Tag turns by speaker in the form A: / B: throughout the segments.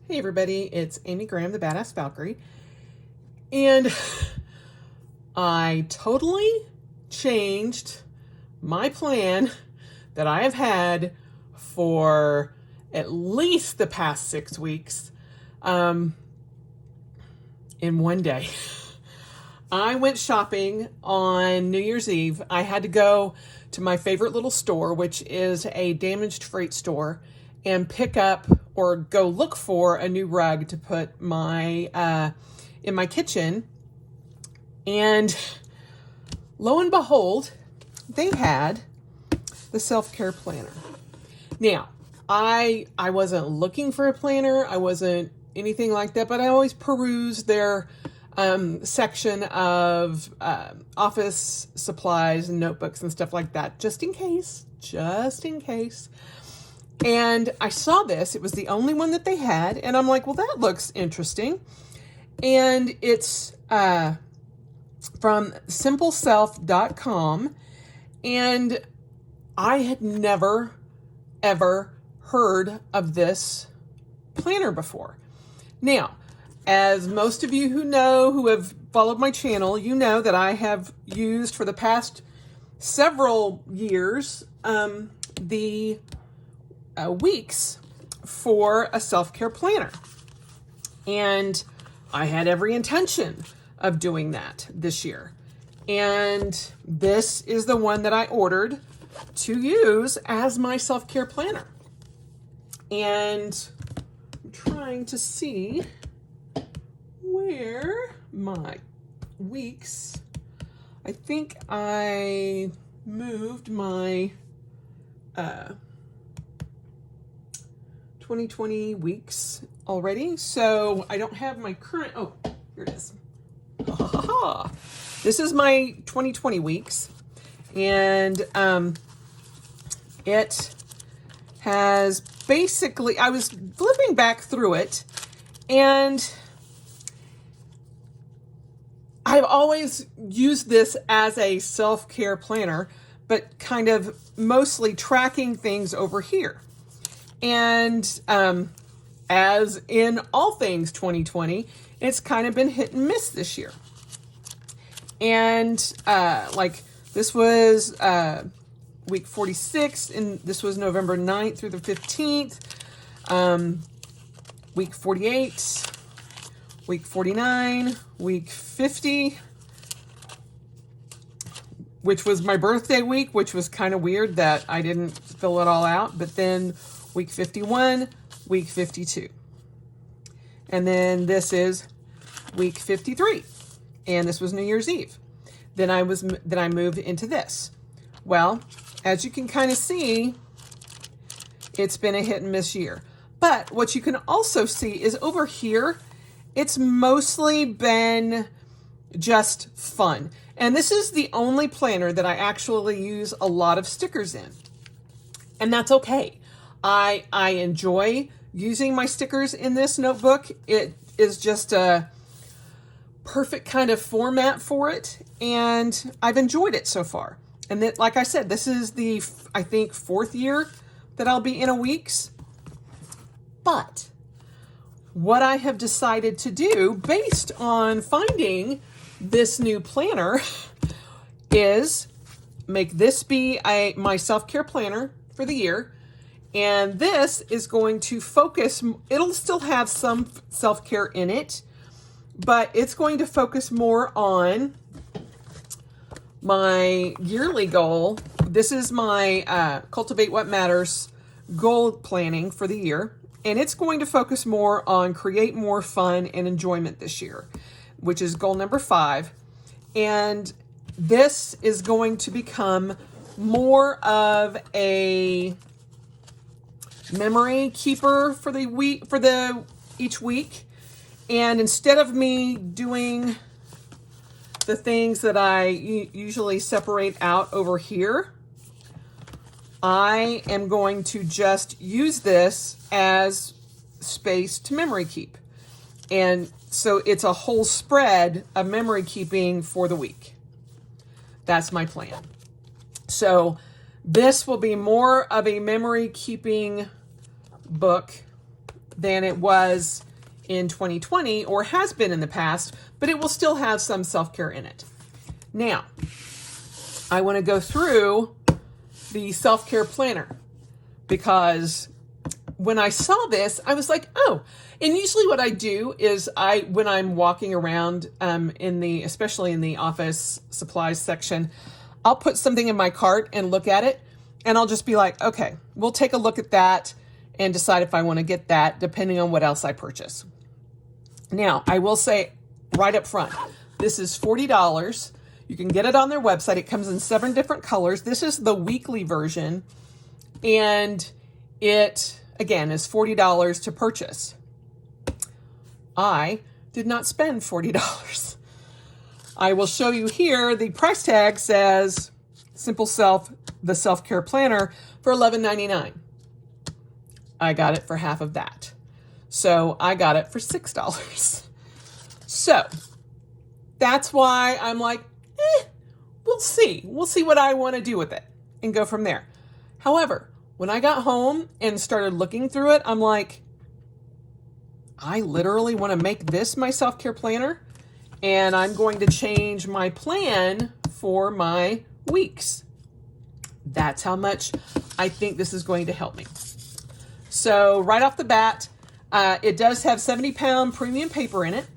A: Hey everybody, it's Amy Graham, the Badass Valkyrie, and I totally changed my plan that I have had for at least the past 6 weeks in one day. I went shopping on New Year's Eve. I had to go to my favorite little store, which is a damaged freight store, and pick up or go look for a new rug to put my in my kitchen. And lo and behold, they had the self-care planner. Now, I wasn't looking for a planner. I wasn't anything like that, but I always peruse their section of office supplies and notebooks and stuff like that, just in case. And I saw this. It was the only one that they had. And I'm like, well, that looks interesting. And it's from simpleself.com. And I had never, ever heard of this planner before. Now, as most of you who have followed my channel, you know that I have used for the past several years the weeks for a self-care planner. And I had every intention of doing that this year. And this is the one that I ordered to use as my self-care planner. And I'm trying to see where my weeks, I think I moved my 2020 weeks already. So I don't have my current, oh, here it is. This is my 2020 weeks. And it has basically, I was flipping back through it, and I've always used this as a self-care planner, but kind of mostly tracking things over here. And as in all things 2020, it's kind of been hit and miss this year. And like this was week 46, and this was November 9th through the 15th. Week 48, week 49, week 50, which was my birthday week, which was kind of weird that I didn't fill it all out. But then week 51, week 52. And then this is week 53. And this was New Year's Eve. Then I moved into this. Well, as you can kind of see, it's been a hit and miss year. But what you can also see is over here, it's mostly been just fun. And this is the only planner that I actually use a lot of stickers in. And that's okay. I enjoy using my stickers in this notebook. It is just a perfect kind of format for it, and I've enjoyed it so far. And that, like I said, this is the, I think, 4th year that I'll be in a weeks. But what I have decided to do based on finding this new planner is make this be my self-care planner for the year. And this is going to focus, it'll still have some self-care in it, but it's going to focus more on my yearly goal. This is my Cultivate What Matters goal planning for the year. And it's going to focus more on create more fun and enjoyment this year, which is goal number 5. And this is going to become more of a memory keeper for the week, each week. And instead of me doing the things that I usually separate out over here, I am going to just use this as space to memory keep. And so it's a whole spread of memory keeping for the week. That's my plan. So this will be more of a memory keeping book than it was in 2020 or has been in the past, but it will still have some self-care in it. Now, I want to go through the self-care planner because when I saw this, I was like, oh, and usually what I do is when I'm walking around especially in the office supplies section, I'll put something in my cart and look at it, and I'll just be like, okay, we'll take a look at that and decide if I want to get that depending on what else I purchase. Now, I will say right up front, this is $40. You can get it on their website. It comes in 7 different colors. This is the weekly version, and it, again, is $40 to purchase. I did not spend $40. I will show you here. The price tag says Simple Self, the Self-Care Planner, for $11.99. I got it for half of that. So I got it for $6. So that's why I'm like, we'll see. We'll see what I want to do with it and go from there. However, when I got home and started looking through it, I'm like, I literally want to make this my self-care planner, and I'm going to change my plan for my weeks. That's how much I think this is going to help me. So right off the bat, it does have 70-pound premium paper in it.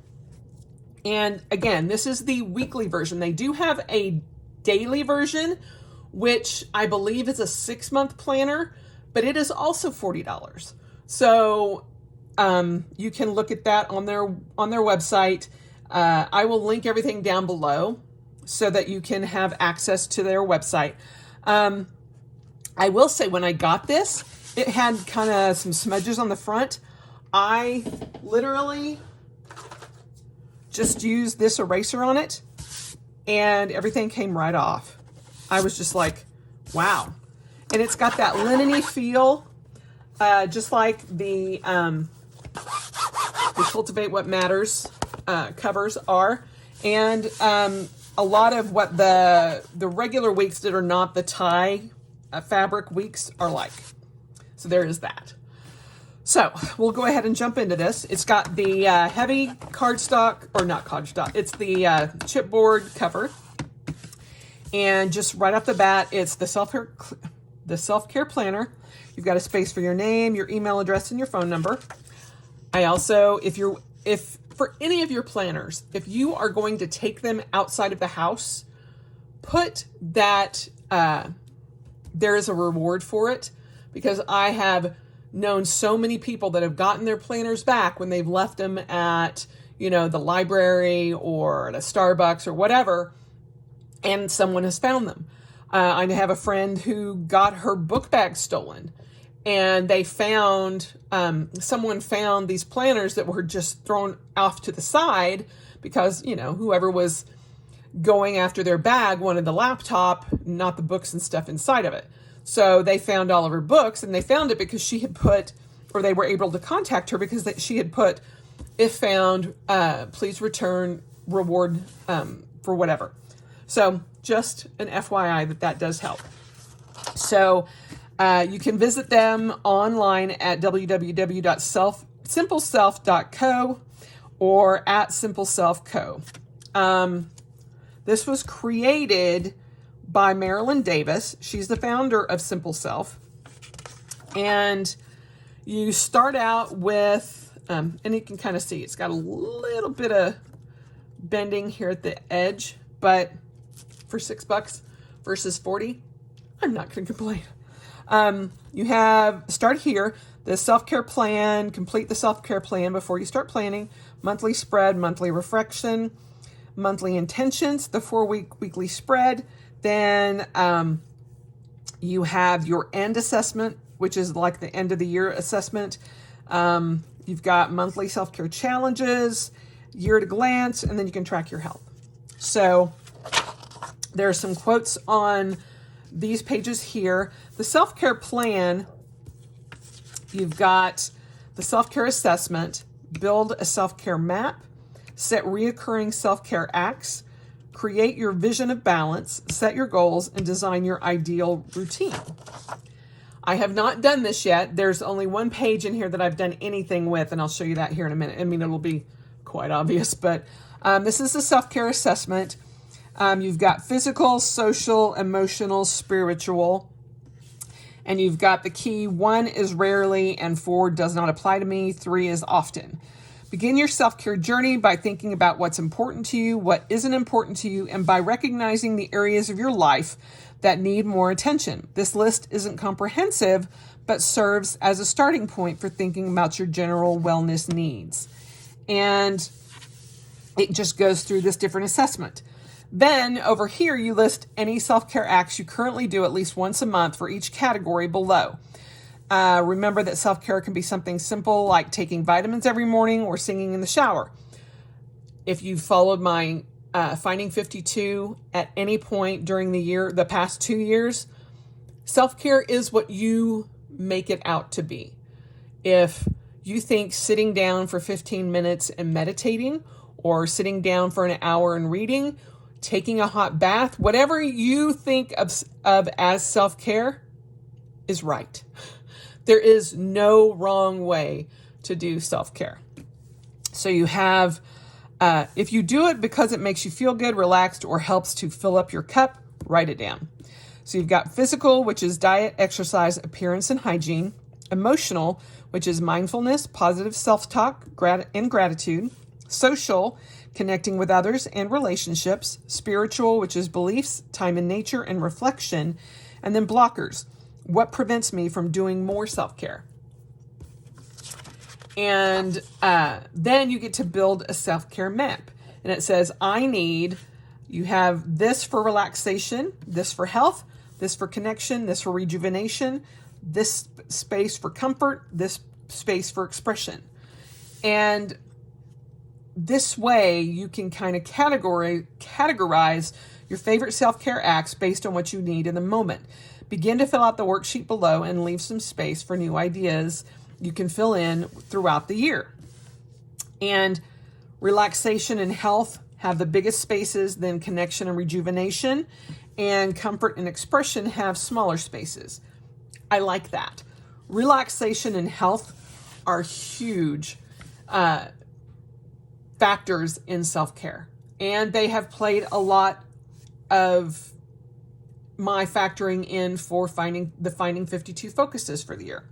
A: And again, this is the weekly version. They do have a daily version, which I believe is a 6-month planner, but it is also $40. So you can look at that on their website. I will link everything down below so that you can have access to their website. I will say when I got this, it had kind of some smudges on the front. I literally just used this eraser on it and everything came right off. I was just like, wow. And it's got that linen-y feel, just like the Cultivate What Matters covers are. And a lot of what the regular weeks that are not the tie fabric weeks are like. So there is that. So we'll go ahead and jump into this. It's got the heavy cardstock, or not cardstock, it's the chipboard cover. And just right off the bat, it's the self-care planner. You've got a space for your name, your email address, and your phone number. I also, if for any of your planners, if you are going to take them outside of the house, put that there is a reward for it, because I have known so many people that have gotten their planners back when they've left them at, the library or at a Starbucks or whatever, and someone has found them. I have a friend who got her book bag stolen, and they found, someone found these planners that were just thrown off to the side because, whoever was going after their bag wanted the laptop, not the books and stuff inside of it. So they found all of her books, and they found it because she had put, or they were able to contact her because she had put, if found, please return reward for whatever. So just an FYI that does help. So you can visit them online at www.simpleself.co or at simpleselfco. This was created by Marilyn Davis. She's the founder of Simple Self. And you start out with, and you can kind of see, it's got a little bit of bending here at the edge, but for $6 versus $40, I'm not going to complain. You have, start here, the self-care plan, complete the self-care plan before you start planning, monthly spread, monthly reflection, monthly intentions, the 4-week weekly spread. Then you have your end assessment, which is like the end of the year assessment. You've got monthly self-care challenges, year at a glance, and then you can track your health. So there are some quotes on these pages here. The self-care plan, you've got the self-care assessment, build a self-care map, set reoccurring self-care acts, create your vision of balance, set your goals, and design your ideal routine. I have not done this yet. There's only one page in here that I've done anything with, and I'll show you that here in a minute. I mean, it'll be quite obvious, but this is the self-care assessment. You've got physical, social, emotional, spiritual, and you've got the key. 1 is rarely, and 4 does not apply to me. 3 is often. Begin your self-care journey by thinking about what's important to you, what isn't important to you, and by recognizing the areas of your life that need more attention. This list isn't comprehensive, but serves as a starting point for thinking about your general wellness needs. And it just goes through this different assessment. Then over here, you list any self-care acts you currently do at least once a month for each category below. Remember that self-care can be something simple like taking vitamins every morning or singing in the shower. If you've followed my Finding 52 at any point during the past 2 years, self-care is what you make it out to be. If you think sitting down for 15 minutes and meditating, or sitting down for an hour and reading, taking a hot bath, whatever you think of as self-care is right. There is no wrong way to do self-care. So you have, if you do it because it makes you feel good, relaxed, or helps to fill up your cup, write it down. So you've got physical, which is diet, exercise, appearance, and hygiene. Emotional, which is mindfulness, positive self-talk, and gratitude. Social, connecting with others and relationships. Spiritual, which is beliefs, time in nature, and reflection. And then blockers. What prevents me from doing more self-care? And then you get to build a self-care map. And it says, you have this for relaxation, this for health, this for connection, this for rejuvenation, this space for comfort, this space for expression. And this way you can kind of categorize your favorite self-care acts based on what you need in the moment. Begin to fill out the worksheet below and leave some space for new ideas you can fill in throughout the year. And relaxation and health have the biggest spaces, then connection and rejuvenation, and comfort and expression have smaller spaces. I like that. Relaxation and health are huge factors in self-care, and they have played a lot of my factoring in for Finding 52 focuses for the year.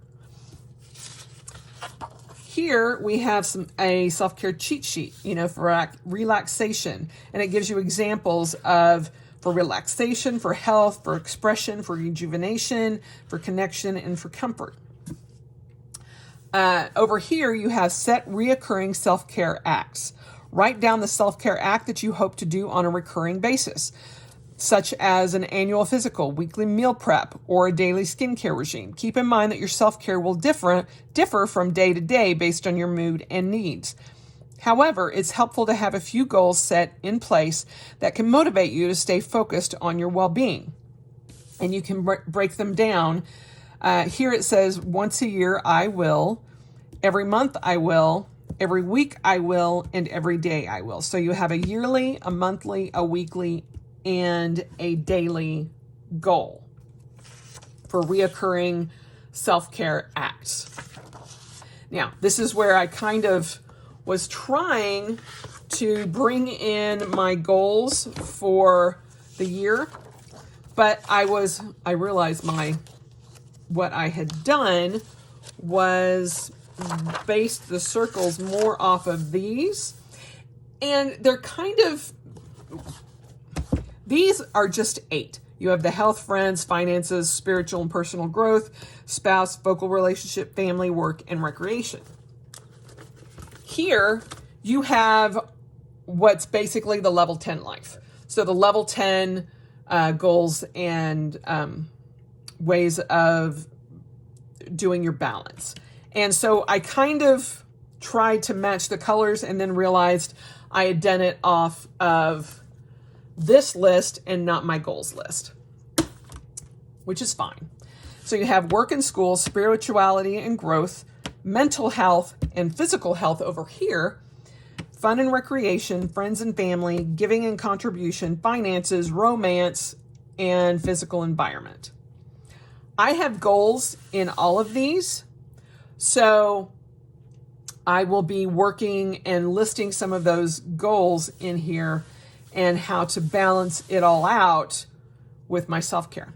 A: Here we have a self-care cheat sheet, for relaxation, and it gives you examples for relaxation, for health, for expression, for rejuvenation, for connection, and for comfort. Over here you have set reoccurring self-care acts. Write down the self-care act that you hope to do on a recurring basis, such as an annual physical, weekly meal prep, or a daily skincare regime. Keep in mind that your self-care will differ from day to day based on your mood and needs. However, it's helpful to have a few goals set in place that can motivate you to stay focused on your well-being. And you can break them down. Here it says, once a year I will, every month I will, every week I will, and every day I will. So you have a yearly, a monthly, a weekly, and a daily goal for reoccurring self-care acts. Now, this is where I kind of was trying to bring in my goals for the year, but I realized what I had done was based the circles more off of these, and they're these are just 8. You have the health, friends, finances, spiritual and personal growth, spouse, vocal relationship, family, work, and recreation. Here you have what's basically the level 10 life. So the level 10 goals and ways of doing your balance. And so I kind of tried to match the colors and then realized I had done it off of this list and not my goals list, which is fine. So you have work and school, spirituality and growth, mental health and physical health over here, fun and recreation, friends and family, giving and contribution, finances, romance, and physical environment. I have goals in all of these. So I will be working and listing some of those goals in here and how to balance it all out with my self-care.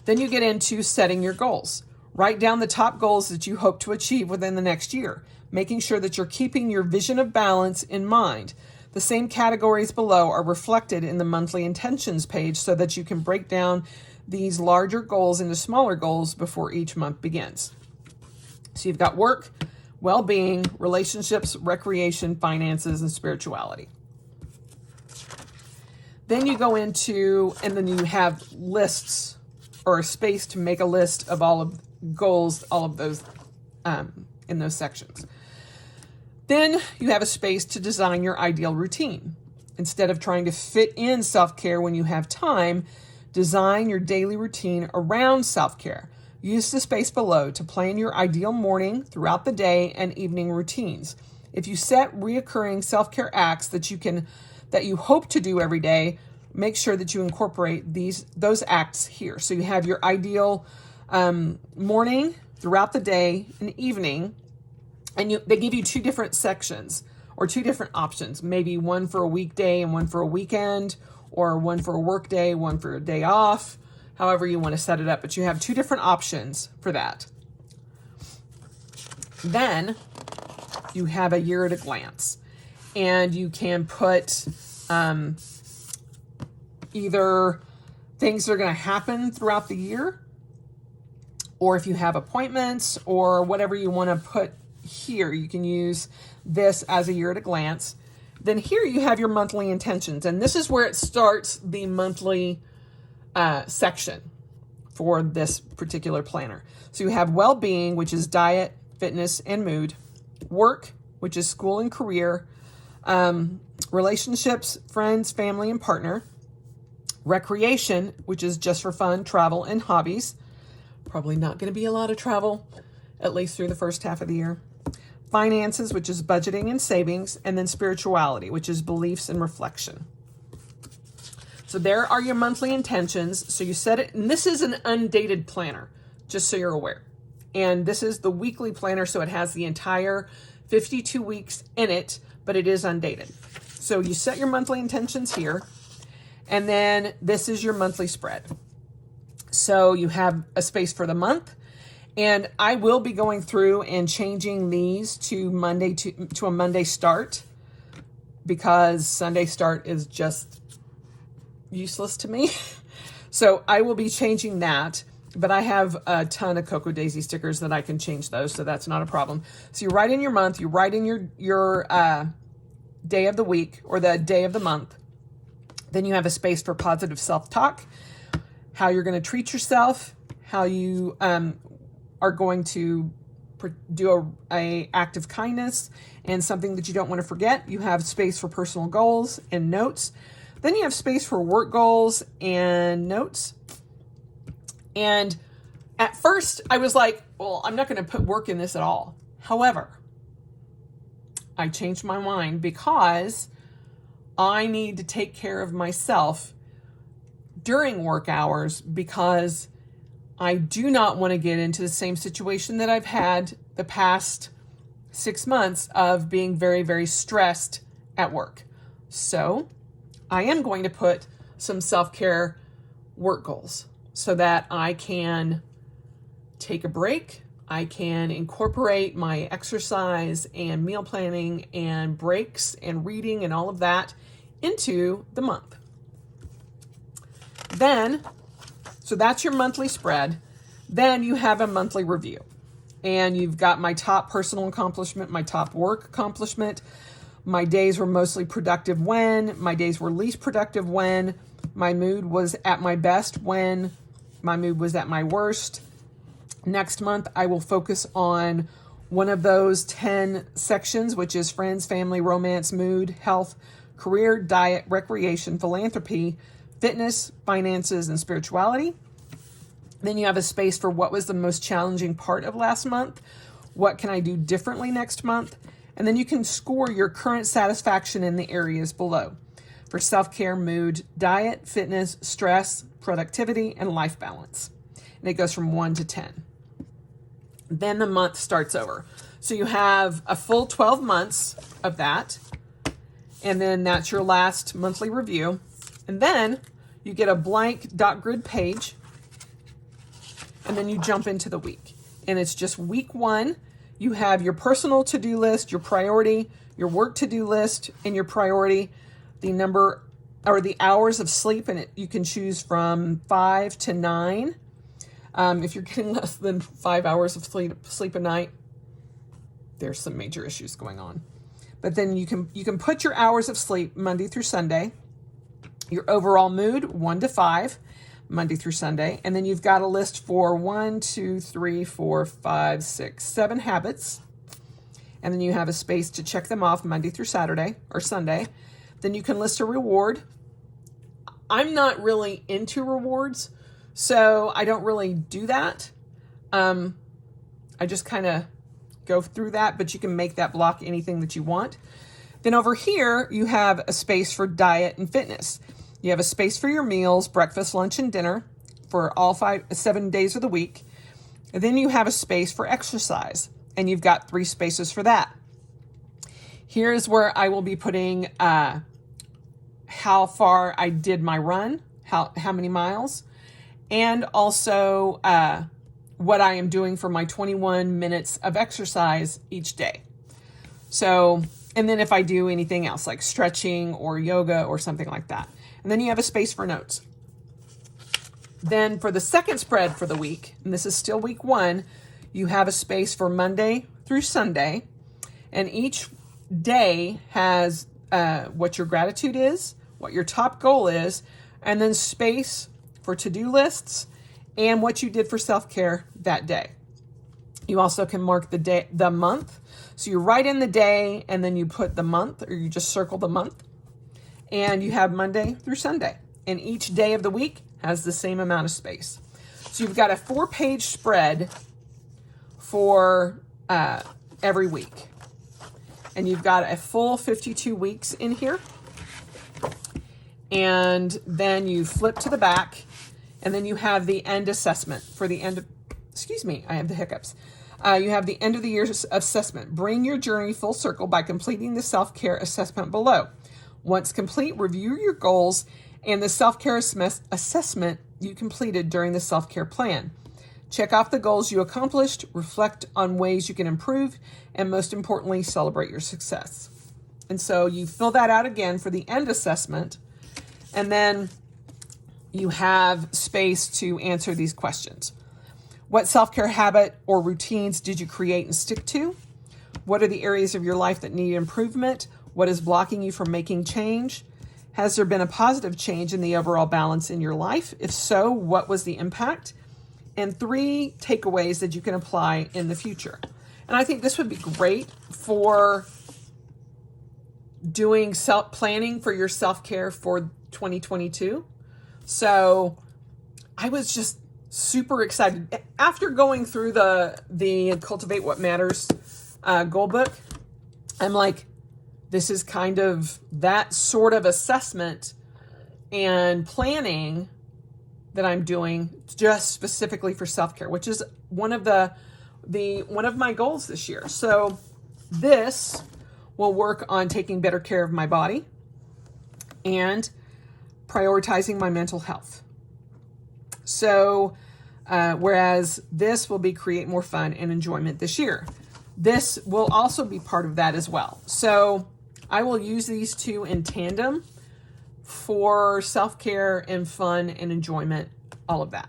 A: Then you get into setting your goals. Write down the top goals that you hope to achieve within the next year, making sure that you're keeping your vision of balance in mind. The same categories below are reflected in the monthly intentions page so that you can break down these larger goals into smaller goals before each month begins. So you've got work, well-being, relationships, recreation, finances, and spirituality. Then you go into, and then you have lists or a space to make a list of all of goals, all of those in those sections. Then you have a space to design your ideal routine. Instead of trying to fit in self-care when you have time, design your daily routine around self-care. Use the space below to plan your ideal morning, throughout the day, and evening routines. If you set reoccurring self-care acts that you hope to do every day, make sure that you incorporate those acts here. So you have your ideal morning, throughout the day, and evening, and they give you 2 different sections or 2 different options. Maybe one for a weekday and one for a weekend, or one for a work day, one for a day off. However you want to set it up, but you have 2 different options for that. Then you have a year at a glance, and you can put either things that are going to happen throughout the year, or if you have appointments or whatever you want to put here, you can use this as a year at a glance. Then here you have your monthly intentions, and this is where it starts the monthly section for this particular planner. So you have well-being, which is diet, fitness, and mood. Work, which is school and career. Relationships, friends, family, and partner. Recreation, which is just for fun, travel, and hobbies. Probably not going to be a lot of travel, at least through the first half of the year. Finances, which is budgeting and savings. And then spirituality, which is beliefs and reflection. So there are your monthly intentions. So you set it, and this is an undated planner, just so you're aware. And this is the weekly planner, so it has the entire 52 weeks in it, but it is undated. So you set your monthly intentions here, and then this is your monthly spread. So you have a space for the month, and I will be going through and changing these to a Monday start, because Sunday start is just useless to me. So I will be changing that, but I have a ton of Cocoa Daisy stickers that I can change those, so that's not a problem. So you write in your month, you write in your day of the week or the day of the month. Then you have a space for positive self-talk, how you're going to treat yourself, how you are going to do a act of kindness, and something that you don't want to forget. You have space for personal goals and notes. Then you have space for work goals and notes. And at first I was like, well, I'm not going to put work in this at all. However, I changed my mind because I need to take care of myself during work hours, because I do not want to get into the same situation that I've had the past 6 months of being very, very stressed at work. So I am going to put some self-care work goals so that I can take a break. I can incorporate my exercise and meal planning and breaks and reading and all of that into the month. Then, so that's your monthly spread. Then you have a monthly review, and you've got my top personal accomplishment, my top work accomplishment. My days were mostly productive when, my days were least productive when, my mood was at my best when, my mood was at my worst. Next month, I will focus on one of those 10 sections, which is friends, family, romance, mood, health, career, diet, recreation, philanthropy, fitness, finances, and spirituality. Then you have a space for what was the most challenging part of last month, what can I do differently next month, and then you can score your current satisfaction in the areas below. for self-care, mood, diet, fitness, stress, productivity, and life balance. And it goes from 1 to 10. Then the month starts over. So you have a full 12 months of that. And then that's your last monthly review. And then you get a blank dot grid page. And then you jump into the week. And it's just week 1. You have your personal to-do list, your priority, your work to-do list, and your priority, the number or the hours of sleep. And you can choose from 5 to 9. If you're getting less than 5 hours of sleep a night, there's some major issues going on. But then you can put your hours of sleep Monday through Sunday, your overall mood 1 to 5, Monday through Sunday, and then you've got a list for 1, 2, 3, 4, 5, 6, 7 habits, and then you have a space to check them off Monday through Saturday or Sunday. Then you can list a reward. I'm not really into rewards, so I don't really do that. I just kind of go through that, but you can make that block anything that you want. Then over here, you have a space for diet and fitness. You have a space for your meals, breakfast, lunch, and dinner for all 7 days of the week. And then you have a space for exercise, and you've got 3 spaces for that. Here's where I will be putting how far I did my run, how many miles, and also what I am doing for my 21 minutes of exercise each day. So, and then if I do anything else like stretching or yoga or something like that. And then you have a space for notes. Then for the second spread for the week, and this is still week 1, you have a space for Monday through Sunday. And each day has what your gratitude is, what your top goal is, and then space for to-do lists and what you did for self-care that day. You also can mark the month. So you write in the day and then you put the month, or you just circle the month. And you have Monday through Sunday. And each day of the week has the same amount of space. So you've got a 4-page spread for every week. And you've got a full 52 weeks in here. And then you flip to the back, and then you have the end assessment for the end of, I have the hiccups. You have the end of the year assessment. Bring your journey full circle by completing the self-care assessment below. Once complete, review your goals and the self-care assessment you completed during the self-care plan. Check off the goals you accomplished, reflect on ways you can improve, and most importantly, celebrate your success. And so you fill that out again for the end assessment, and then you have space to answer these questions. What self-care habit or routines did you create and stick to? What are the areas of your life that need improvement? What is blocking you from making change? Has there been a positive change in the overall balance in your life? If so, what was the impact? And 3 takeaways that you can apply in the future. And I think this would be great for doing planning for your self-care for 2022. So I was just super excited. After going through the Cultivate What Matters goal book, I'm like, this is kind of that sort of assessment and planning that I'm doing just specifically for self-care, which is one of one of my goals this year. So this will work on taking better care of my body and prioritizing my mental health. So whereas this will be create more fun and enjoyment this year. This will also be part of that as well. So I will use these 2 in tandem for self-care and fun and enjoyment, all of that.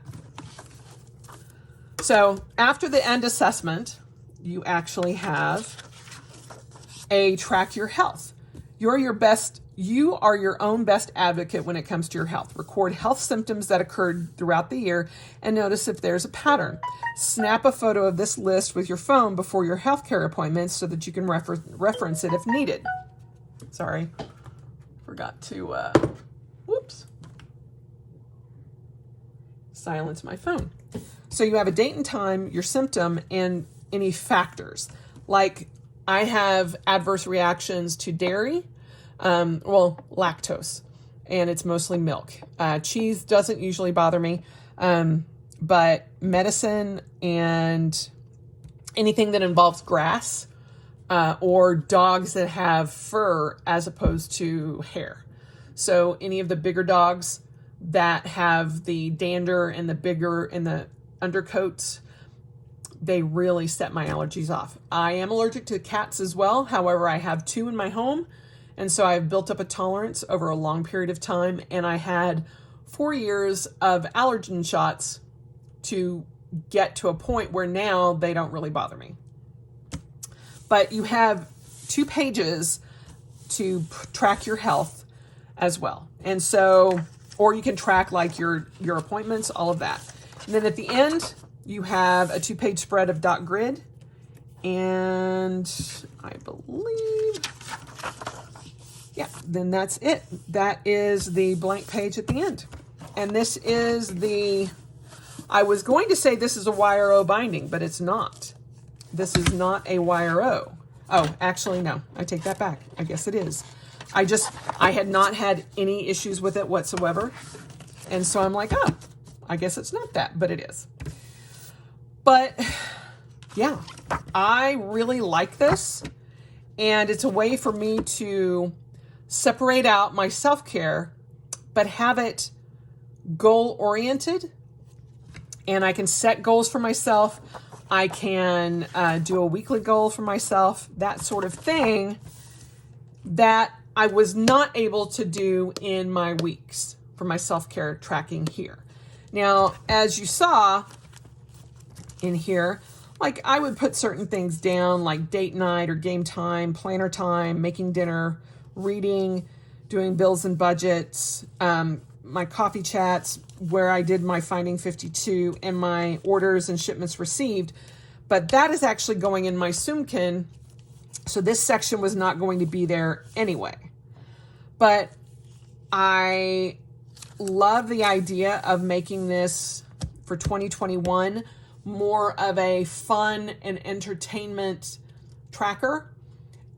A: So after the end assessment, you actually have a track your health. You are your own best advocate when it comes to your health. Record health symptoms that occurred throughout the year and notice if there's a pattern. Snap a photo of this list with your phone before your healthcare appointments so that you can reference it if needed. Sorry, forgot to, silence my phone. So you have a date and time, your symptom, and any factors. Like I have adverse reactions to dairy, lactose. and it's mostly milk. Cheese doesn't usually bother me, but medicine and anything that involves grass, or dogs that have fur as opposed to hair. So any of the bigger dogs that have the dander and the bigger and the undercoats, they really set my allergies off. I am allergic to cats as well. However, I have 2 in my home, and so I've built up a tolerance over a long period of time, and I had 4 years of allergen shots to get to a point where now they don't really bother me. But you have 2 pages to track your health as well. And so, or you can track like your appointments, all of that. And then at the end, you have a 2-page spread of dot grid. And I believe, yeah, then that's it. That is the blank page at the end. And this is I was going to say this is a YRO binding, but it's not. This is not a YRO. Oh, actually, no, I take that back. I guess it is. I had not had any issues with it whatsoever. And so I'm like, oh, I guess it's not that, but it is. But yeah, I really like this. And it's a way for me to separate out my self-care, but have it goal-oriented. And I can set goals for myself. I can do a weekly goal for myself, that sort of thing that I was not able to do in my weeks for my self-care tracking here. Now, as you saw in here, like I would put certain things down like date night or game time, planner time, making dinner, reading, doing bills and budgets, my coffee chats where I did my Finding 52 and my orders and shipments received. But that is actually going in my Zoomkin. So this section was not going to be there anyway. But I love the idea of making this for 2021 more of a fun and entertainment tracker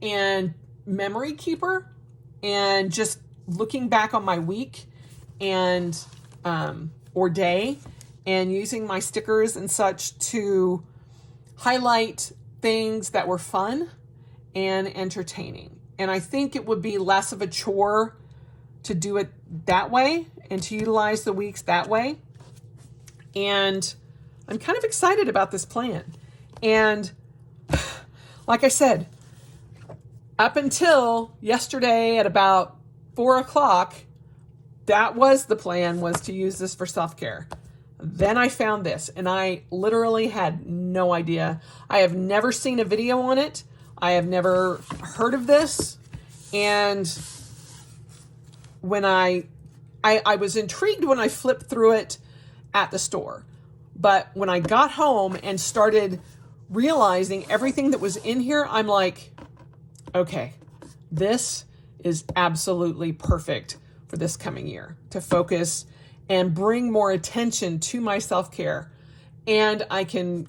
A: and memory keeper, and just looking back on my week and or day and using my stickers and such to highlight things that were fun and entertaining. And I think it would be less of a chore to do it that way and to utilize the weeks that way. And I'm kind of excited about this plan. And like I said, up until yesterday at about 4 o'clock, that was the plan, was to use this for self-care. Then I found this, and I literally had no idea. I have never seen a video on it. I have never heard of this. And when I was intrigued when I flipped through it at the store. But when I got home and started realizing everything that was in here, I'm like, okay, this is absolutely perfect for this coming year to focus and bring more attention to my self-care. And I can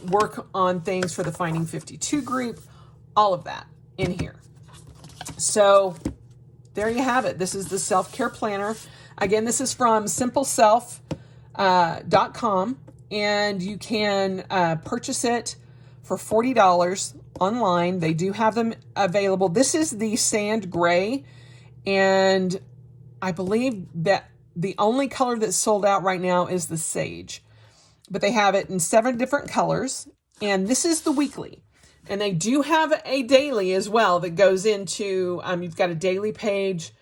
A: work on things for the Finding 52 group, all of that in here. So there you have it. This is the self-care planner. Again, this is from simpleself.com, and you can purchase it for $40 online. They do have them available. This is the sand gray, and I believe that the only color that's sold out right now is the sage, but they have it in 7 different colors, and this is the weekly. And they do have a daily as well that goes into, you've got a daily page,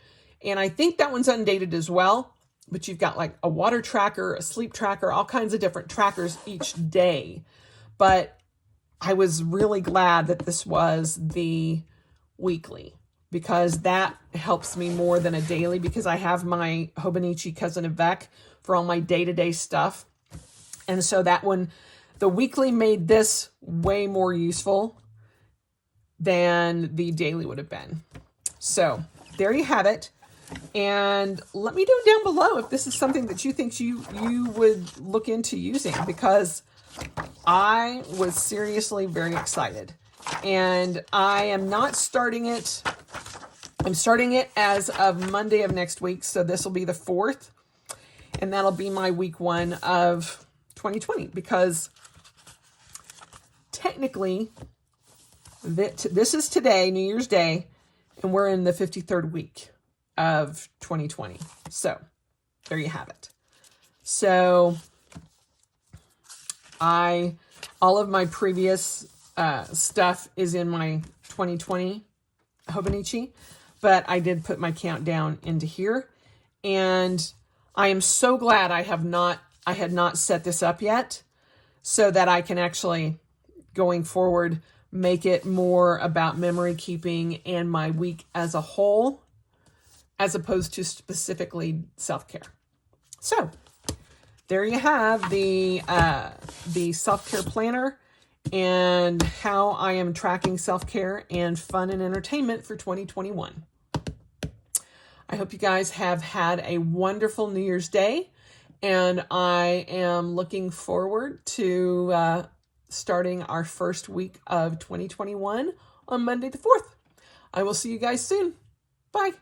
A: and I think that one's undated as well, but you've got like a water tracker, a sleep tracker, all kinds of different trackers each day. But I was really glad that this was the weekly, because that helps me more than a daily, because I have my Hobonichi Cousin Avec for all my day-to-day stuff. And so that one, the weekly made this way more useful than the daily would have been. So there you have it. And let me know down below if this is something that you think you would look into using, because I was seriously very excited. And I am not starting it I'm starting it as of Monday of next week, so this will be the 4th, and that'll be my week 1 of 2020, because technically this is today, New Year's Day, and we're in the 53rd week of 2020. So there you have it. So all of my previous stuff is in my 2020 Hobonichi, but I did put my countdown into here, and I am so glad I had not set this up yet, so that I can actually, going forward, make it more about memory keeping and my week as a whole, as opposed to specifically self-care. So there you have the self-care planner and how I am tracking self-care and fun and entertainment for 2021. I hope you guys have had a wonderful New Year's Day, and I am looking forward to starting our first week of 2021 on Monday the 4th. I will see you guys soon. Bye.